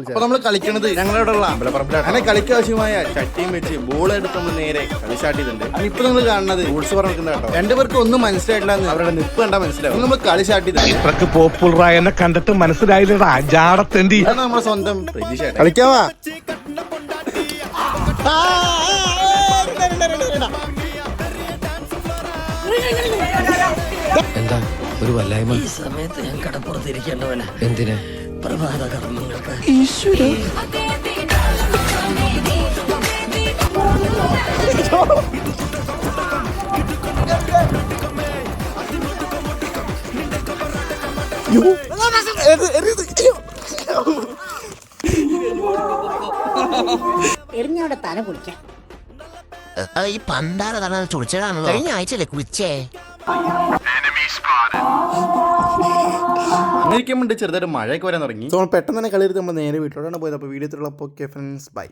അപ്പൊ നമ്മൾ കളിക്കണത് ഞങ്ങളോടുള്ള അമ്പലപ്പറമ്പിലാണ്. അങ്ങനെ കളിക്ക് ആവശ്യമായ ചട്ടിയും വെച്ച് ബോൾ എടുത്ത് നമ്മൾ നേരെ കളി സ്റ്റാർട്ട് ചെയ്തിട്ടുണ്ട്. ഇപ്പൊ നിങ്ങൾ കാണുന്നത് റൂൾസ് പറഞ്ഞിരിക്കുന്ന കേട്ടോ. രണ്ടുപേർക്ക് ഒന്നും മനസ്സിലായിട്ടില്ല എന്ന് അവരുടെ നിപ്പ് കണ്ടാൽ മനസ്സിലാവും. നമ്മൾ കളി സ്റ്റാർട്ട് ചെയ്തത് ഇത്രക്ക് പോപ്പുലറായി എന്നെ കണ്ടിട്ട് മനസ്സിലായില്ലടാ ജാടത്തേണ്ടി. നമ്മുടെ സ്വന്തം കളിക്കാവാ. എന്താ ഒരു വല്ലായ്മ? ഈ സമയത്ത് ഞാൻ കടപ്പുറത്തിരിക്കേണ്ടവനാ. എന്തിന്? പ്രഭാത കർമ്മങ്ങൾക്ക്. എറിഞ്ഞവിടെ തല കുടിക്കാം. ഈ പണ്ടാര തല ചൊടിച്ചതാണല്ലോ. കഴിഞ്ഞ ആഴ്ചയല്ലേ കുളിച്ചേ? അമേരിക്കൻ വേണ്ടി ചെറുതായിട്ട് മഴയൊക്കെ വരാൻ തുടങ്ങി. പെട്ടെന്ന് തന്നെ കളി നമ്മൾ നേരെ വീട്ടിലോട്ടാണ് പോയത്. അപ്പോൾ വീഡിയോ ഫ്രണ്ട്സ് ബൈ.